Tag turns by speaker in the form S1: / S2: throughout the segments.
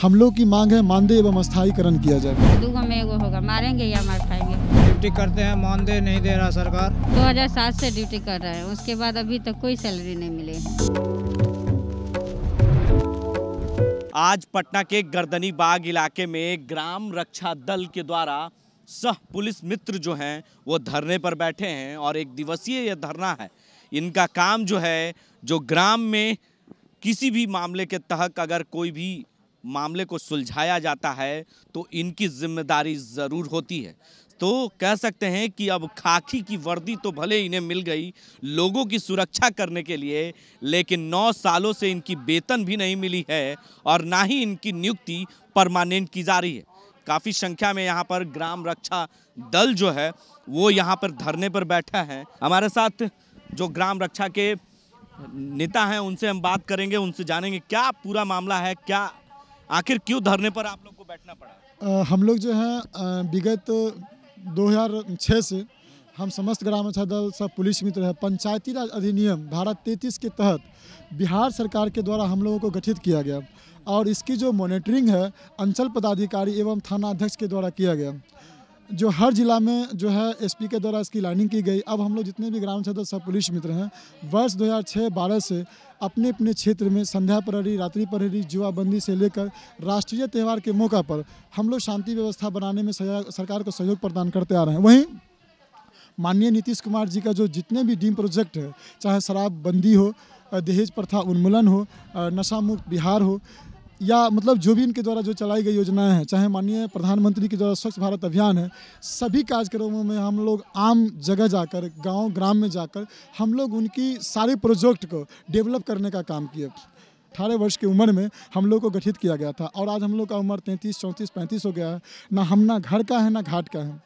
S1: हम लोग की मांग है मानदेय एवं स्थायीकरण किया जाए।
S2: दूगो में एगो होगा, मारेंगे या मार खाएंगे।
S3: ड्यूटी करते हैं, मानदेय नहीं दे रहा सरकार।
S2: 2007 से ड्यूटी कर रहे हैं, उसके बाद अभी तक कोई सैलरी नहीं मिले है।
S4: आज पटना के गर्दनी बाग इलाके में ग्राम रक्षा दल के द्वारा सह पुलिस मित्र जो हैं वो धरने पर बैठे हैं और एक दिवसीय यह धरना है। इनका काम जो है, जो ग्राम में किसी भी मामले के तहत अगर कोई भी मामले को सुलझाया जाता है तो इनकी जिम्मेदारी ज़रूर होती है। तो कह सकते हैं कि अब खाकी की वर्दी तो भले इन्हें मिल गई लोगों की सुरक्षा करने के लिए, लेकिन 9 सालों से इनकी वेतन भी नहीं मिली है और ना ही इनकी नियुक्ति परमानेंट की जा रही है। काफ़ी संख्या में यहाँ पर ग्राम रक्षा दल जो है वो यहाँ पर धरने पर बैठा है। हमारे साथ जो ग्राम रक्षा के नेता हैं उनसे हम बात करेंगे, उनसे जानेंगे क्या पूरा मामला है, क्या आखिर क्यों धरने पर आप लोग को बैठना पड़ा।
S1: हम लोग जो है विगत 2006 से हम समस्त ग्राम रक्षा दल सब पुलिस मित्र है, पंचायती राज अधिनियम धारा 33 के तहत बिहार सरकार के द्वारा हम लोगों को गठित किया गया और इसकी जो मॉनिटरिंग है अंचल पदाधिकारी एवं थाना अध्यक्ष के द्वारा किया गया, जो हर जिला में जो है एसपी के द्वारा इसकी लाइनिंग की गई। अब हम लोग जितने भी ग्राम रक्षा दल सब पुलिस मित्र हैं वर्ष 2006-12 से अपने अपने क्षेत्र में संध्या प्रहरी, रात्रि प्रहरी, जुआबंदी से लेकर राष्ट्रीय त्यौहार के मौका पर हम लोग शांति व्यवस्था बनाने में सरकार को सहयोग प्रदान करते आ रहे हैं। वहीं माननीय नीतीश कुमार जी का जो जितने भी डीम प्रोजेक्ट है, चाहे शराबबंदी हो, दहेज प्रथा उन्मूलन हो, नशा मुक्त बिहार हो, या मतलब जो भी इनके द्वारा जो चलाई गई योजनाएं हैं, चाहे माननीय प्रधानमंत्री के द्वारा स्वच्छ भारत अभियान है, सभी कार्यक्रमों में हम लोग आम जगह जाकर, गांव ग्राम में जाकर हम लोग उनकी सारे प्रोजेक्ट को डेवलप करने का काम किया। 18 वर्ष की उम्र में हम लोग को गठित किया गया था और आज हम लोग का उम्र 33, 34, 35 हो गया है। ना घर का है ना घाट का है।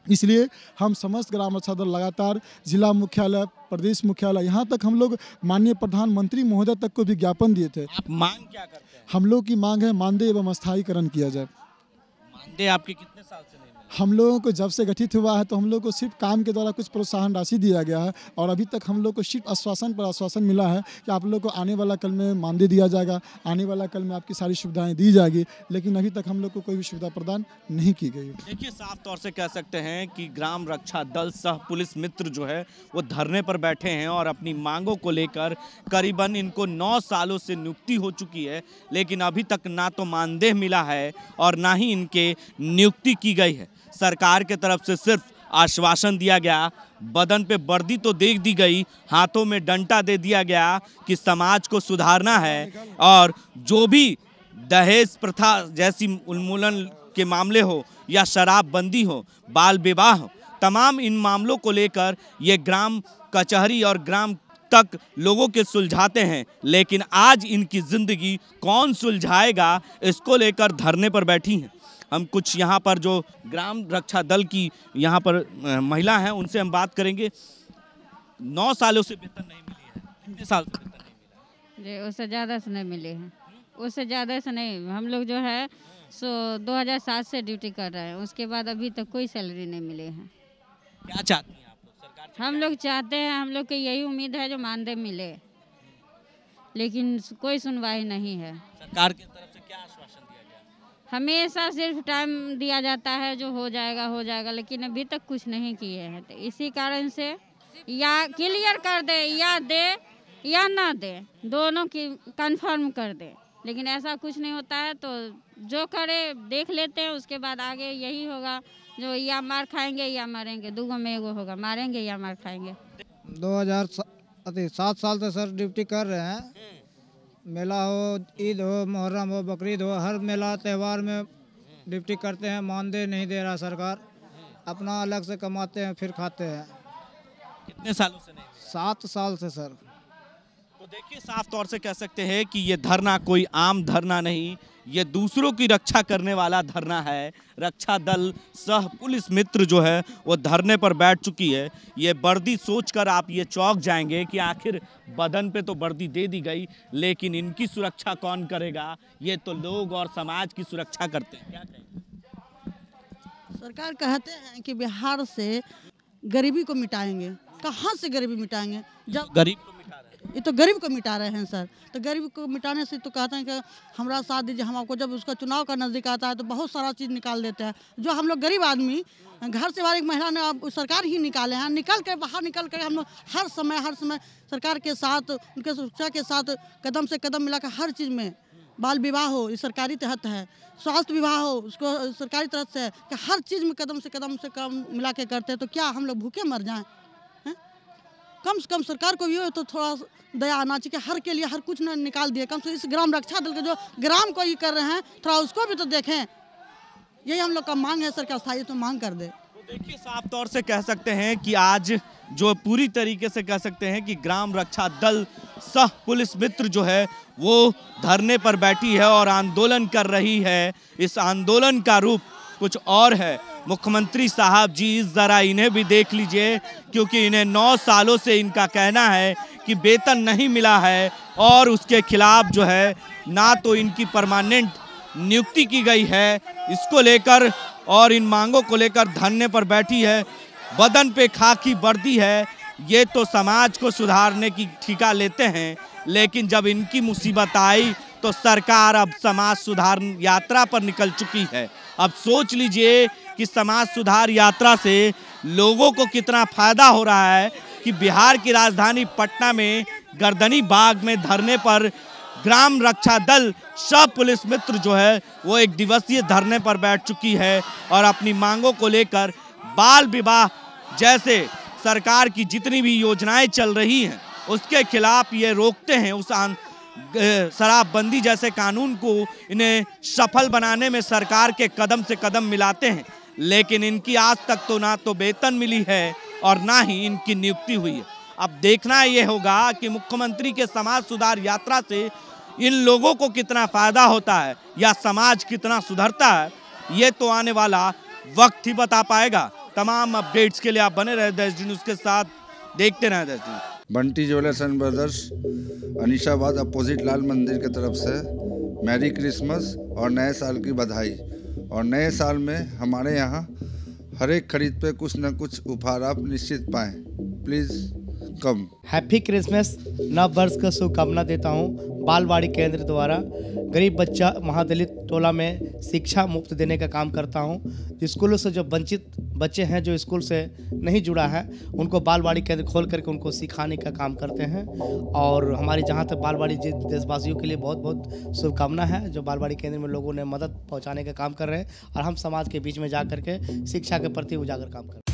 S1: इसलिए हम समस्त ग्राम रक्षा दल लगातार जिला मुख्यालय, प्रदेश मुख्यालय, यहाँ तक हम लोग माननीय प्रधानमंत्री महोदय तक को भी ज्ञापन दिए थे।
S4: आप मांग क्या करते हैं?
S1: हम लोग की मांग है मानदेय एवं स्थायीकरण किया जाए।
S4: मानदेय आपके कितने साल से नहीं मिला?
S1: हम लोगों को जब से गठित हुआ है तो हम लोग को सिर्फ काम के द्वारा कुछ प्रोत्साहन राशि दिया गया है और अभी तक हम लोग को सिर्फ आश्वासन पर आश्वासन मिला है कि आप लोग को आने वाला कल में मानदेय दिया जाएगा, आने वाला कल में आपकी सारी सुविधाएं दी जाएगी, लेकिन अभी तक हम लोग को कोई भी सुविधा प्रदान नहीं की गई।
S4: देखिए, साफ तौर से कह सकते हैं कि ग्राम रक्षा दल सह पुलिस मित्र जो है वो धरने पर बैठे हैं और अपनी मांगों को लेकर करीबन इनको 9 सालों से नियुक्ति हो चुकी है, लेकिन अभी तक ना तो मानदेय मिला है और ना ही इनके नियुक्ति की गई है। सरकार के तरफ से सिर्फ आश्वासन दिया गया, बदन पे वर्दी तो दे दी गई, हाथों में डंडा दे दिया गया कि समाज को सुधारना है और जो भी दहेज प्रथा जैसी उन्मूलन के मामले हो या शराबबंदी हो, बाल विवाह हो, तमाम इन मामलों को लेकर ये ग्राम कचहरी और ग्राम तक लोगों के सुलझाते हैं। लेकिन आज इनकी जिंदगी कौन सुलझाएगा, इसको लेकर धरने पर बैठी हैं। हम कुछ यहाँ पर जो ग्राम रक्षा दल की यहाँ पर महिला हैं उनसे हम बात करेंगे। 9 सालों से वेतन नहीं मिली है, कितने साल से वेतन नहीं मिला?
S2: जी, उससे ज़्यादा से नहीं मिले हैं, उससे ज़्यादा से नहीं। हम लोग जो है सो 2007 से ड्यूटी कर रहे हैं, उसके बाद अभी तक कोई सैलरी नहीं मिले हैं।
S4: क्या चाहती हैं आप लोग सरकार से?
S2: हम लोग चाहते हैं, हम लोग की यही उम्मीद है जो मानदेय मिले, लेकिन कोई सुनवाई नहीं है।
S4: सरकार की तरफ से क्या आश्वासन दिया गया?
S2: हमेशा सिर्फ टाइम दिया जाता है जो हो जाएगा, लेकिन अभी तक कुछ नहीं किए हैं। तो इसी कारण से या क्लियर कर दे या ना दे, दोनों की कंफर्म कर दे, लेकिन ऐसा कुछ नहीं होता है। तो जो करे देख लेते हैं, उसके बाद आगे यही होगा जो या मार खाएंगे या मरेंगे, दूगो में एगो होगा, मारेंगे या मार खाएंगे।
S3: 2007 साल से सर ड्यूटी कर रहे हैं। मेला हो, ईद हो, मुहर्रम हो, बकरीद हो, हर मेला त्यौहार में ड्यूटी करते हैं। मानदेय नहीं दे रहा सरकार, अपना अलग से कमाते हैं फिर खाते हैं।
S4: कितने सालों से नहीं मिला?
S3: 7 साल से सर।
S4: तो देखिए, साफ तौर से कह सकते हैं कि ये धरना कोई आम धरना नहीं, ये दूसरों की रक्षा करने वाला धरना है। रक्षा दल सह पुलिस मित्र जो है वो धरने पर बैठ चुकी है। ये वर्दी सोचकर आप ये चौंक जाएंगे कि आखिर बदन पे तो वर्दी दे दी गई, लेकिन इनकी सुरक्षा कौन करेगा? ये तो लोग और समाज की सुरक्षा करते हैं। क्या कहेंगे?
S5: सरकार कहते हैं कि बिहार से गरीबी को मिटाएंगे। कहाँ से गरीबी मिटाएंगे? जब
S4: गरीब को मिटा रहे हैं।
S5: ये तो गरीब को मिटा रहे हैं सर। तो गरीब को मिटाने से तो कहते हैं कि हमारा साथ दीजिए, हम आपको जब उसका चुनाव का नज़दीक आता है तो बहुत सारा चीज़ निकाल देते हैं। जो हम लोग गरीब आदमी घर से बाहर एक महिला ने अब सरकार ही निकाले हैं, निकल कर बाहर निकल कर हम लोग हर समय सरकार के साथ, उनके सुरक्षा के साथ कदम से कदम मिलाकर हर चीज़ में, बाल विवाह हो ये सरकारी तहत है, स्वास्थ्य विवाह हो उसको सरकारी तरफ से है, कि हर चीज़ में कदम से कदम मिला के करते हैं। तो क्या हम लोग भूखे मर जाएं? कम से कम सरकार को भी हो तो थोड़ा दया आना चाहिए कि हर के लिए हर कुछ न निकाल दिए। कम से कम इस ग्राम रक्षा दल के जो ग्राम को ये कर रहे हैं थोड़ा उसको भी तो देखें। यही हम लोग का मांग है, सरकार स्थायी तो मांग कर दे।
S4: तो देखिए साफ तौर से कह सकते हैं कि आज जो पूरी तरीके से कह सकते हैं कि ग्राम रक्षा दल सह पुलिस मित्र जो है वो धरने पर बैठी है और आंदोलन कर रही है। इस आंदोलन का रूप कुछ और है। मुख्यमंत्री साहब जी ज़रा इन्हें भी देख लीजिए, क्योंकि इन्हें 9 सालों से इनका कहना है कि वेतन नहीं मिला है और उसके खिलाफ जो है ना तो इनकी परमानेंट नियुक्ति की गई है, इसको लेकर और इन मांगों को लेकर धरने पर बैठी है। बदन पे खाकी वर्दी है। ये तो समाज को सुधारने की ठिका लेते हैं, लेकिन जब इनकी मुसीबत आई तो सरकार अब समाज सुधार यात्रा पर निकल चुकी है। अब सोच लीजिए कि समाज सुधार यात्रा से लोगों को कितना फायदा हो रहा है कि बिहार की राजधानी पटना में गर्दनी बाग में धरने पर ग्राम रक्षा दल सह पुलिस मित्र जो है वो 1 दिवसीय धरने पर बैठ चुकी है और अपनी मांगों को लेकर बाल विवाह जैसे सरकार की जितनी भी योजनाएं चल रही हैं उसके खिलाफ ये रोकते हैं। उस शराबबंदी जैसे कानून को इन्हें सफल बनाने में सरकार के कदम से कदम मिलाते हैं, लेकिन इनकी आज तक तो ना तो वेतन मिली है और ना ही इनकी नियुक्ति हुई है। अब देखना ये होगा कि मुख्यमंत्री के समाज सुधार यात्रा से इन लोगों को कितना फायदा होता है या समाज कितना सुधरता है, ये तो आने वाला वक्त ही बता पाएगा। तमाम अपडेट्स के लिए आप बने रहे देश न्यूज़ के साथ, देखते रहे देश news.
S6: Bunty jewellers and brothers, Anishabad opposite Lal Mandir की तरफ से मैरी क्रिसमस और नए साल की बधाई। और नए साल में हमारे यहाँ हर एक खरीद पे कुछ न कुछ उपहार आप निश्चित पाएँ। Please come.
S7: हैप्पी क्रिसमस, नव वर्ष का शुभकामना देता हूँ। बालवाड़ी केंद्र द्वारा गरीब बच्चा महादलित टोला में शिक्षा मुफ्त देने का काम करता हूँ। स्कूलों से जो वंचित बच्चे हैं जो स्कूल से नहीं जुड़ा है उनको बालवाड़ी केंद्र खोल करके उनको सिखाने का काम करते हैं। और हमारी जहाँ तक बालवाड़ी देशवासियों के लिए बहुत बहुत शुभकामना है जो बालवाड़ी केंद्र में लोगों ने मदद पहुँचाने का काम कर रहे हैं और हम समाज के बीच में जा करके शिक्षा के प्रति उजागर काम कर रहे हैं।